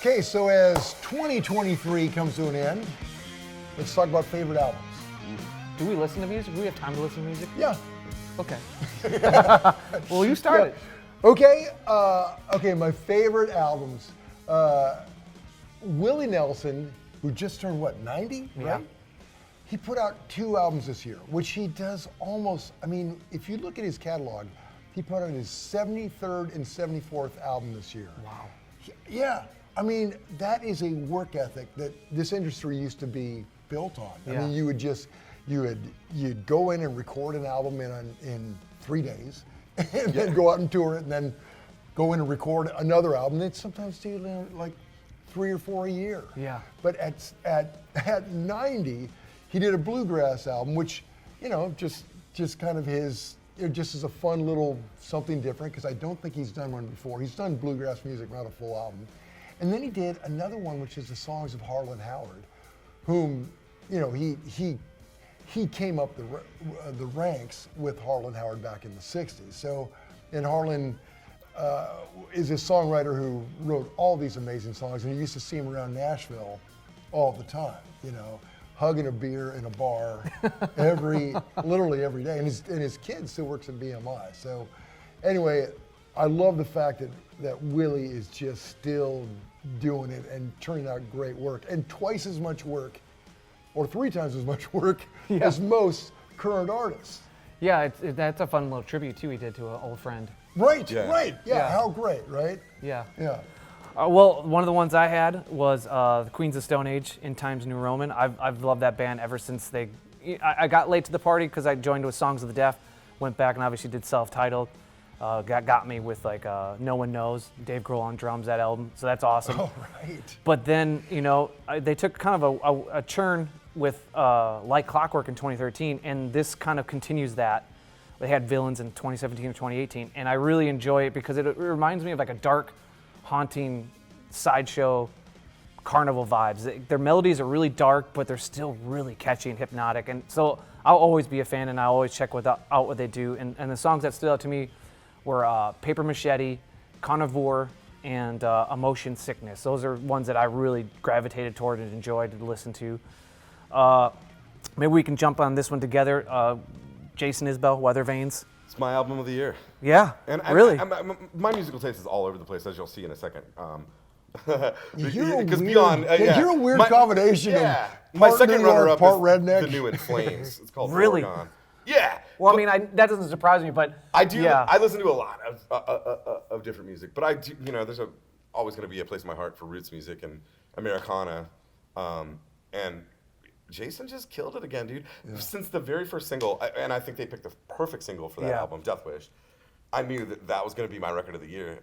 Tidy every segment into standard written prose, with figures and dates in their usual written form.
Okay, so as 2023 comes to an end, let's talk about favorite albums. Do we listen to music? Do we have time to listen to music? Yeah. Okay. Well, you started. Yeah. Okay, my favorite albums. Willie Nelson, who just turned, 90, Yeah. right? He put out 2 albums this year, which he does almost, if you look at his catalog, he put out his 73rd and 74th album this year. Wow. Yeah, that is a work ethic that this industry used to be built on. Yeah. You'd go in and record an album in 3 days, and then go out and tour it, and then go in and record another album. They'd sometimes do like 3 or 4 a year. Yeah. But at 90, he did a bluegrass album, which, just kind of just as a fun little something different, because I don't think he's done one before. He's done bluegrass music, not a full album. And then he did another one, which is the songs of Harlan Howard, whom, he came up the ranks with Harlan Howard back in the 60s. So, and Harlan is a songwriter who wrote all these amazing songs, and you used to see him around Nashville all the time, hugging a beer in a bar literally every day. And his kid still works at BMI. So anyway, I love the fact that Willie is just still doing it and turning out great work, and twice as much work, or 3 times as much work as most current artists. Yeah, that's a fun little tribute too he did to an old friend. Right, Yeah. right. Yeah, how great, right? Yeah. Yeah. Well, one of the ones I had was the Queens of Stone Age, In Times New Roman. I've loved that band ever since I got late to the party because I joined with Songs of the Deaf, went back and obviously did self-titled. Got me with No One Knows, Dave Grohl on drums, that album. So that's awesome. Oh, right. But then, they took kind of a churn with Like Clockwork in 2013, and this kind of continues that. They had Villains in 2017 or 2018, and I really enjoy it because it reminds me of like a dark, haunting sideshow carnival vibes. Their melodies are really dark, but they're still really catchy and hypnotic. And so I'll always be a fan, and I always check out what they do. And the songs that stood out to me were Paper Machete, Carnivore, and Emotion Sickness. Those are ones that I really gravitated toward and enjoyed to listen to. Maybe we can jump on this one together. Jason Isbell, Weather Vanes. It's my album of the year. Yeah, And really. my musical taste is all over the place, as you'll see in a second. You're a weird, beyond, you're a weird combination yeah, of my part second New York, runner-up part is redneck. The New In Flames. It's called Really? Oregon. Yeah. Well, that doesn't surprise me, but I do. Yeah. I listen to a lot of different music, but I do. There's always going to be a place in my heart for roots music and Americana, and Jason just killed it again, dude. Yeah. Since the very first single, and I think they picked the perfect single for that album, Death Wish. I knew that was going to be my record of the year,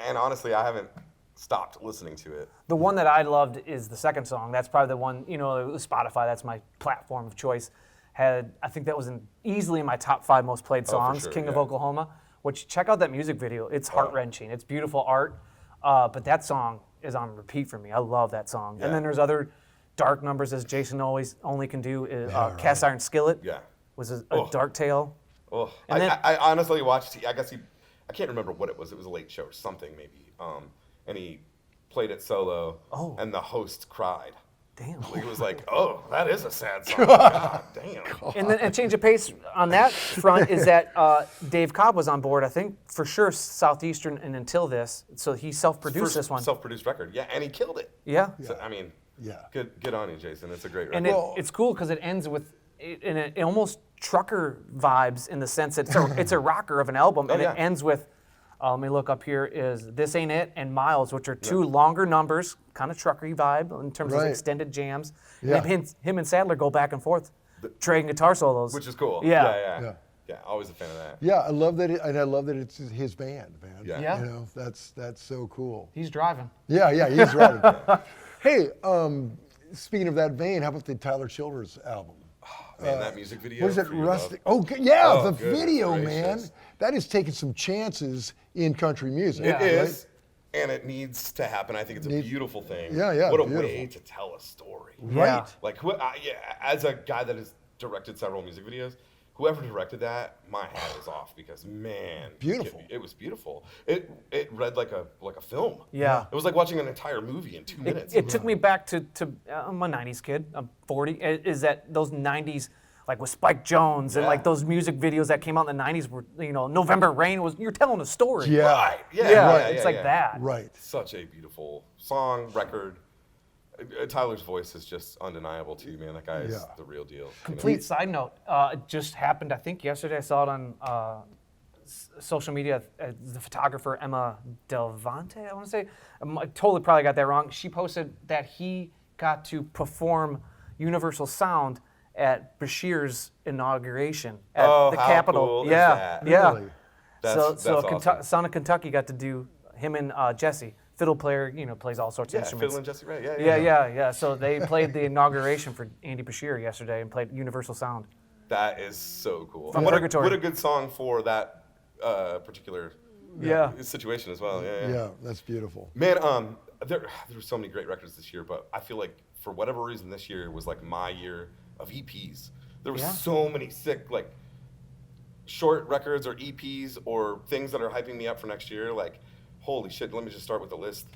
and honestly, I haven't stopped listening to it. The one that I loved is the second song. That's probably the one, Spotify, that's my platform of choice. I think that was easily in my top 5 most played songs, sure, King of Oklahoma, which check out that music video. It's heart-wrenching. It's beautiful art, but that song is on repeat for me. I love that song. Yeah. And then there's other dark numbers, as Jason only can do. Cast Iron Skillet was a dark tale. Oh, I honestly watched, I can't remember what it was. It was a late show or something maybe. And he played it solo, and the host cried. Damn. It was like, oh, that is a sad song. God damn. And then a change of pace on that front is that Dave Cobb was on board, I think, for sure, Southeastern and Until This. So he self-produced this one. Self-produced record, yeah, and he killed it. Yeah. So, good on you, Jason. It's a great record. And it's cool because it ends with it almost trucker vibes in the sense that it's a rocker of an album, and it ends with, let me look up here, is This Ain't It and Miles, which are 2 longer numbers, kind of truckery vibe in terms of extended jams. Yeah. And him and Sadler go back and forth, trading guitar solos. Which is cool. Yeah. Yeah, always a fan of that. Yeah, I love that, and I love that it's his band, man. Yeah. That's so cool. He's driving. Yeah, he's driving. Hey, speaking of that vein, how about the Tyler Childers album? Man, that music video. What is it, For Your Rustic? Love. Oh, yeah, Oh, the goodness video, gracious. man. That is taking some chances in country music. It Yeah, is, and it needs to happen. I think it's a beautiful thing. Yeah, What a beautiful. way to tell a story. Right. Yeah. Like, as a guy that has directed several music videos, whoever directed that, my hat is off because man, Beautiful. it was beautiful. It read like a film. Yeah. It was like watching an entire movie in 2 minutes. It took me back to I'm a 90s kid. I'm 40. Is that those 90s, like with Spike Jones and like those music videos that came out in the 90s were, November Rain you're telling a story. Yeah. Right. It's like that. Right. Such a beautiful song, record. Tyler's voice is just undeniable too, man. That guy is the real deal. Complete side note, it just happened, I think yesterday. I saw it on social media. The photographer Emma Delvante, I want to say, I totally probably got that wrong. She posted that he got to perform Universal Sound at Bashir's inauguration at the how Capitol. cool is yeah, that? yeah. Really? That's awesome. Sound of Kentucky got to do him and Jesse, fiddle player, plays all sorts of instruments. Fiddle and Jesse Ray. Yeah. So they played the inauguration for Andy Bashir yesterday and played Universal Sound. That is so cool. From What Purgatory. a good song for that particular situation as well. Yeah, that's beautiful. Man, there were so many great records this year, but I feel like for whatever reason this year was like my year of EPs. There were so many sick like short records or EPs or things that are hyping me up for next year. Like, holy shit! Let me just start with the list.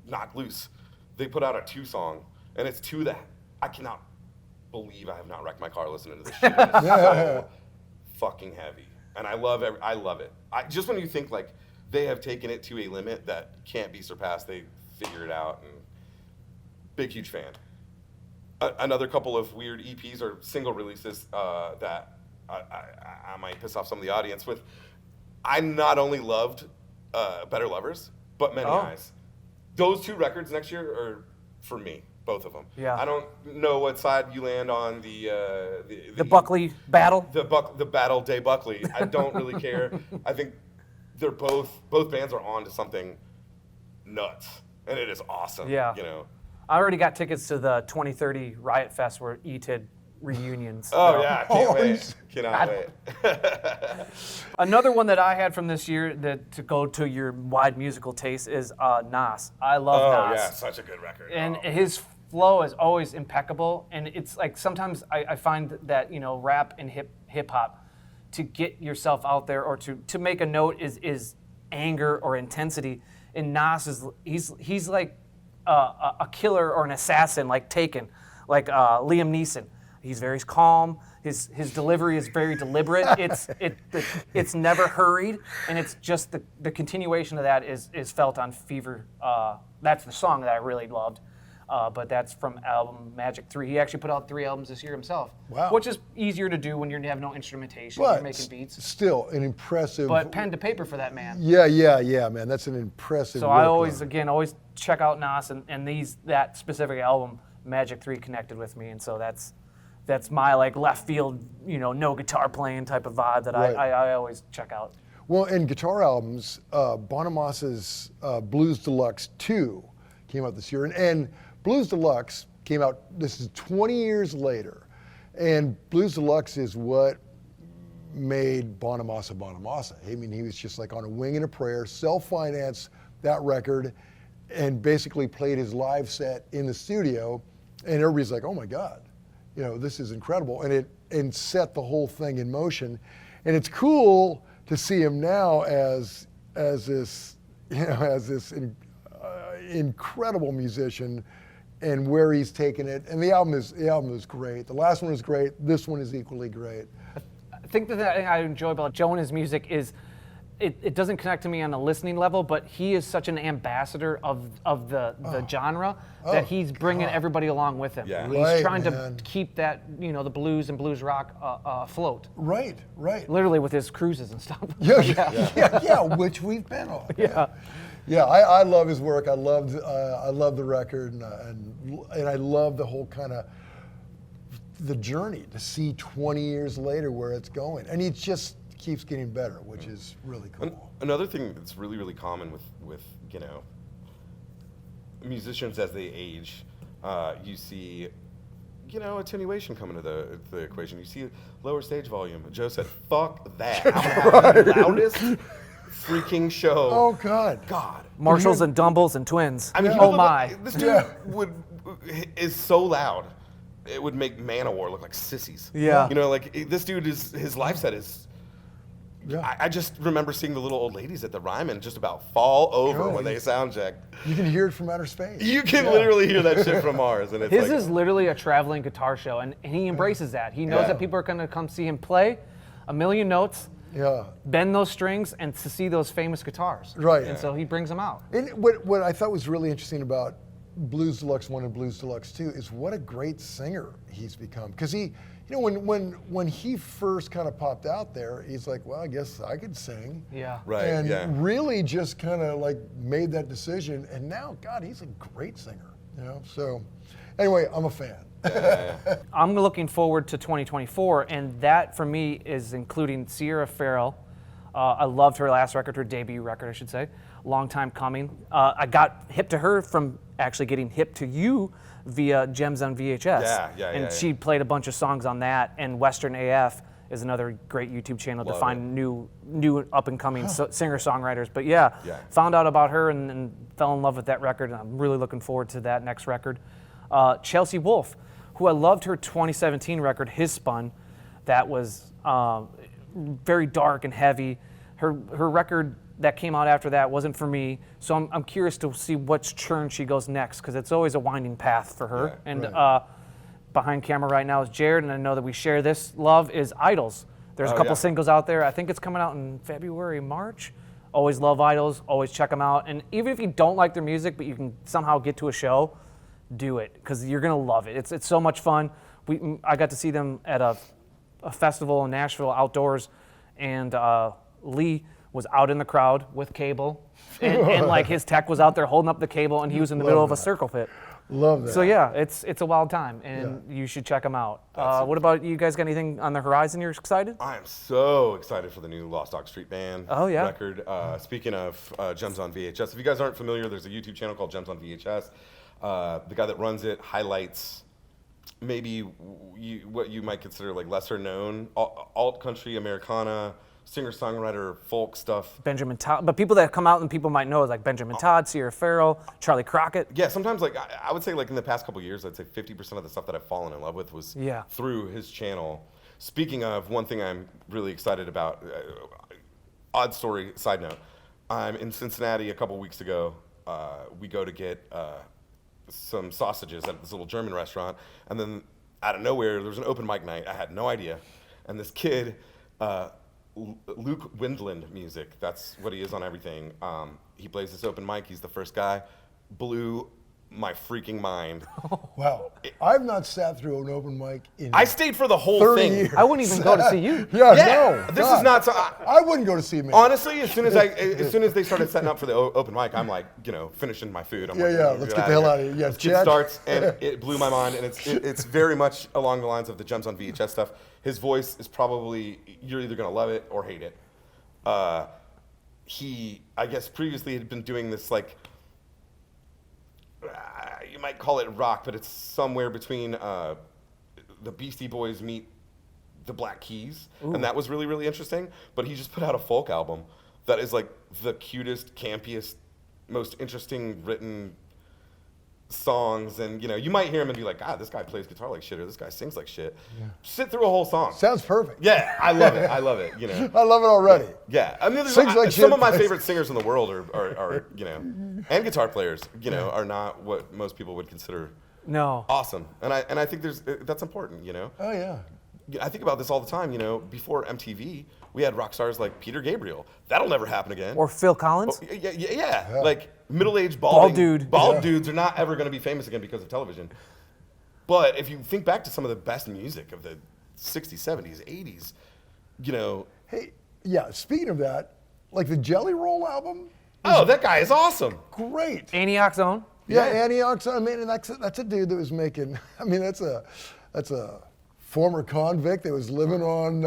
Knock Loose. They put out a 2 song, and it's 2 that I cannot believe I have not wrecked my car listening to this shit. It's so fucking heavy, and I love it. Just when you think like they have taken it to a limit that can't be surpassed, they figure it out. And big, huge fan. Another couple of weird EPs or single releases that I might piss off some of the audience with. I not only loved Better Lovers, but Many Eyes. Those 2 records next year are for me, both of them. Yeah. I don't know what side you land on the Buckley battle. the Battle Day Buckley. I don't really care. I think they're both bands are on to something nuts, and it is awesome. Yeah. I already got tickets to the 2030 Riot Fest where E-Tid reunions. Oh yeah, can't Oh, wait. Cannot wait. Another one that I had from this year that to go to your wide musical taste is Nas. I love Nas. Yeah, such a good record. And his flow is always impeccable. And it's like sometimes I find that, rap and hip hop, to get yourself out there or to make a note is anger or intensity. And Nas he's like a killer or an assassin, like Taken, like Liam Neeson. He's very calm. His delivery is very deliberate. It's never hurried, and it's just the continuation of that is felt on Fever. That's the song that I really loved, but that's from album Magic 3. He actually put out 3 albums this year himself, Wow. which is easier to do when you have no instrumentation. But You're making beats. still an impressive. But pen to paper for that man. Yeah, man. That's an impressive. So I workload. always check out Nas, and that specific album, Magic 3, connected with me, and so that's my like left field, no guitar playing type of vibe that Right. I always check out. Well, in guitar albums, Bonamassa's Blues Deluxe 2 came out this year, and Blues Deluxe came out. This is 20 years later, and Blues Deluxe is what made Bonamassa. I mean, he was just like on a wing and a prayer, self-financed that record, and basically played his live set in the studio, and everybody's like, "Oh my God, this is incredible," and set the whole thing in motion. And it's cool to see him now as this incredible musician, and where he's taken it. And the album is great. The last one is great. This one is equally great. I think the thing I enjoy about Joe and his music is it doesn't connect to me on a listening level, but he is such an ambassador of the genre that he's bringing everybody along with him. Yeah. He's Right, trying man. to keep that, the blues and blues rock afloat. Right. Literally with his cruises and stuff. Yeah, which we've been on. Yeah, I love his work. I love the record, and I love the whole kind of the journey to see 20 years later where it's going, and he just keeps getting better, which is really cool. Another thing that's really, really common with musicians as they age, you see, attenuation come into the equation. You see lower stage volume. Joe said, "Fuck that! I'm gonna have the loudest freaking show." Oh God. Marshalls and Dumbles and Twins. I mean, oh my. this dude is so loud. it would make Manowar look like sissies. Yeah. You know, like this dude his live set is. Yeah. I just remember seeing the little old ladies at the Ryman just about fall over when they sound check. You can hear it from outer space. You can literally hear that shit from Mars, and it's His like, is literally a traveling guitar show, and he embraces that. He knows that people are going to come see him play a million notes, bend those strings, and to see those famous guitars. Right. And so he brings them out. And what I thought was really interesting about Blues Deluxe 1 and Blues Deluxe 2 is what a great singer he's become. Because he, you know, when he first kind of popped out there, he's like, well, I guess I could sing. Yeah. Right. And really just kind of like made that decision. And now, God, he's a great singer. You know. So, anyway, I'm a fan. I'm looking forward to 2024, and that for me is including Sierra Farrell. I loved her last record, her debut record, I should say. Long time coming. I got hip to her from actually getting hip to you via Gems on VHS. And she played a bunch of songs on that. And Western AF is another great YouTube channel to find new up and coming singer-songwriters. But found out about her and fell in love with that record, and I'm really looking forward to that next record. Chelsea Wolfe, who I loved her 2017 record, His Spun. That was very dark and heavy. Her record that came out after that wasn't for me, so I'm curious to see which churn she goes next, because it's always a winding path for her. Behind camera right now is Jared, and I know that we share this love, is Idols. There's a couple singles out there. I think it's coming out in February, March. Always love Idols, always check them out. And even if you don't like their music, but you can somehow get to a show, do it, because you're gonna love it. It's so much fun. I got to see them at a festival in Nashville outdoors, and Lee was out in the crowd with cable, and like his tech was out there holding up the cable, and he was in the middle of a circle pit. Love that. So yeah, it's a wild time, and you should check them out. What about you guys? Got anything on the horizon you're excited? I am so excited for the new Lost Dog Street Band record. Speaking of Gems on VHS, if you guys aren't familiar, there's a YouTube channel called Gems on VHS. The guy that runs it highlights maybe what you might consider like lesser known alt country, Americana, singer-songwriter, folk stuff. Benjamin Todd, but people that come out and people might know is like Benjamin Todd, Sierra Farrell, Charlie Crockett. Yeah, sometimes like I would say like in the past couple of years, I'd say 50% of the stuff that I've fallen in love with was through his channel. Speaking of, one thing I'm really excited about, odd story, side note, I'm in Cincinnati a couple weeks ago. We go to get some sausages at this little German restaurant, and then out of nowhere, there was an open mic night. I had no idea. And this kid, Luke Windland music, that's what he is on everything. He plays this open mic, he's the first guy, blew my freaking mind. Wow. I've not sat through an open mic in I stayed for the whole 30 thing. years. I wouldn't even go to see you. No. This God. is not so. I wouldn't go to see me. Honestly, as soon as they started setting up for the open mic, I'm like, finishing my food. I'm like, let's get the hell out of here. Yeah, this kid starts, and it blew my mind, and it's very much along the lines of the Gems on VHS stuff. His voice is probably, you're either gonna love it or hate it. He, I guess, previously had been doing this like, you might call it rock, but it's somewhere between the Beastie Boys meet the Black Keys, and that was really, really interesting. But he just put out a folk album that is like the cutest, campiest, most interesting written songs, and you might hear him and be like, this guy plays guitar like shit, or this guy sings like shit. Sit through a whole song. Sounds perfect. Yeah, I love it. I love it. I love it already. Yeah, I mean, Sings like some shit. of my favorite singers in the world are and guitar players, are not what most people would consider awesome, and I think that's important. Oh yeah. I think about this all the time. Before MTV, we had rock stars like Peter Gabriel. That'll never happen again. Or Phil Collins. Yeah. Like middle-aged Bald dude. dudes are not ever going to be famous again because of television. But if you think back to some of the best music of the 60s, 70s, 80s, Hey, yeah. Speaking of that, like the Jelly Roll album. Oh, that guy is awesome. Great. Antioch Zone. Yeah, Antioch. I mean, and that's a dude that was making. I mean, that's a former convict that was living on.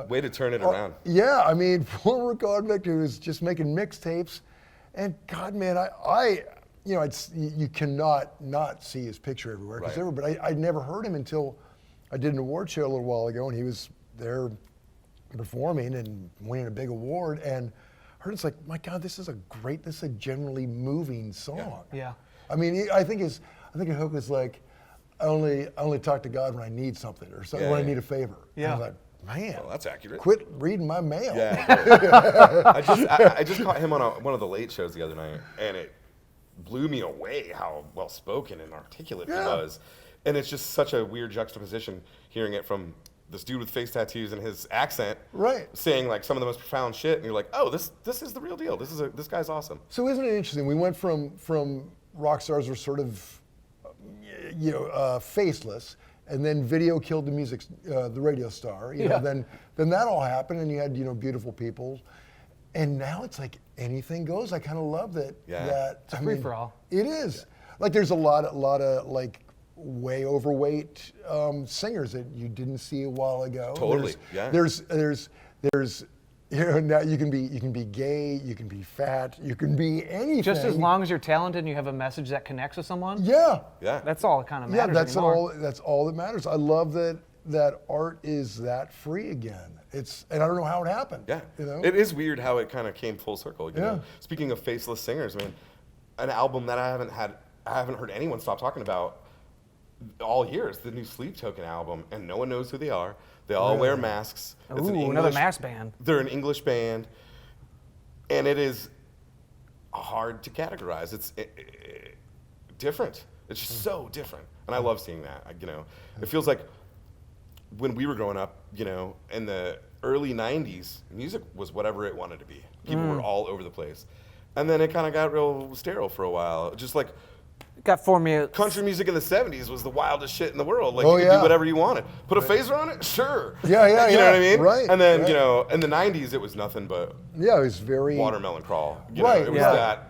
Way to turn it around. Yeah, I mean, former convict who was just making mixtapes, and God, man, you cannot not see his picture everywhere. Right. But I'd never heard him until I did an award show a little while ago, and he was there performing and winning a big award, and I heard it's like, my God, this is a generally moving song. Yeah. I mean, I think his hook was like, I only talk to God when I need something or something, Yeah, when I yeah. need a favor. Yeah. And I was like, man, Well, that's accurate. quit reading my mail. Yeah. I just caught him on one of the late shows the other night, and it blew me away how well spoken and articulate he was. And it's just such a weird juxtaposition hearing it from this dude with face tattoos and his accent, Right. saying like some of the most profound shit, and you're like, oh, this is the real deal. This guy's awesome. So isn't it interesting? We went from rock stars were sort of, faceless, and then video killed the music, the radio star. You know, then that all happened, and you had beautiful people, and now it's like anything goes. I kind of love that. Yeah. That It's a free for all. It is. Like there's a lot of like way overweight singers that you didn't see a while ago. Totally. There's now you can be gay, you can be fat, you can be anything. Just as long as you're talented and you have a message that connects with someone. Yeah. Yeah. That's all that kind of Yeah, matters anymore. that's all that matters. I love that art is that free again. And I don't know how it happened. Yeah. You know? It is weird how it kind of came full circle. You know? Yeah. Speaking of faceless singers, man, an album that I haven't heard anyone stop talking about all year is the new Sleep Token album, and no one knows who they are. They all wear masks. It's an Ooh, another English- mask band. They're an English band, and it is hard to categorize. It's different. It's just so different, and I love seeing that. It feels like when we were growing up, in the early '90s, music was whatever it wanted to be. People were all over the place, and then it kind of got real sterile for a while. Just like Got formula. country music in the '70s was the wildest shit in the world. Like Oh, you could yeah. do whatever you wanted. Put a phaser on it, sure. Yeah, yeah, You know yeah. what I mean? Right, And then right. in the '90s, it was nothing but Yeah, it was very watermelon crawl. Right. It was Yeah. that.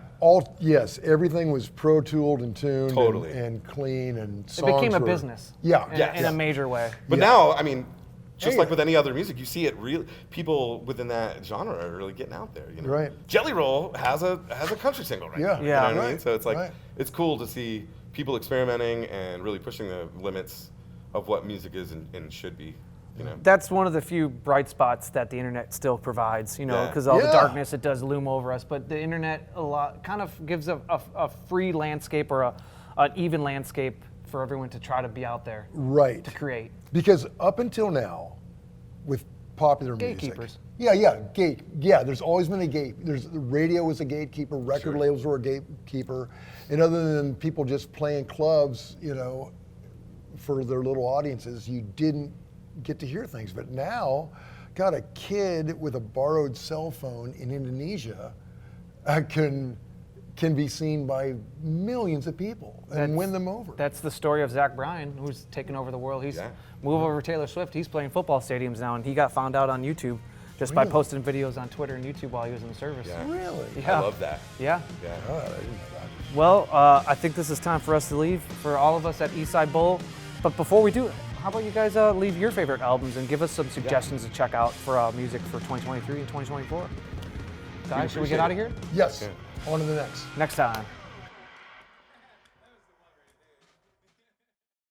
Yes, everything was Pro Tooled and tuned Totally. and clean, and It songs became a were- business. Yeah, In a major way. But Yeah. now, I mean, just Hey. like with any other music, you see it really. People within that genre are really getting out there. Right. Jelly Roll has a country single right Yeah. now. Yeah. You know what I mean? Right, So it's like right. it's cool to see people experimenting and really pushing the limits of what music is and should be. That's one of the few bright spots that the internet still provides, Yeah. because all the Yeah. darkness, it does loom over us. But the internet kind of gives a free landscape or an even landscape for everyone to try to be out there Right. to create. Because up until now, with popular Gatekeepers. music. There's always been a gate. The radio was a gatekeeper, record labels were a gatekeeper. And other than people just playing clubs, for their little audiences, you didn't get to hear things. But now, got a kid with a borrowed cell phone in Indonesia can be seen by millions of people and win them over. That's the story of Zach Bryan, who's taken over the world. He's moved over Taylor Swift. He's playing football stadiums now, and he got found out on YouTube just by posting videos on Twitter and YouTube while he was in the service. Yeah. Really? Yeah. I love that. Yeah. Yeah. Oh, I didn't know that. Well, I think this is time for us to leave, for all of us at Eastside Bowl. But before we do, how about you guys leave your favorite albums and give us some suggestions to check out for music for 2023 and 2024? Guys, should we get appreciate out it. of here? Yes. On to the next. Next time.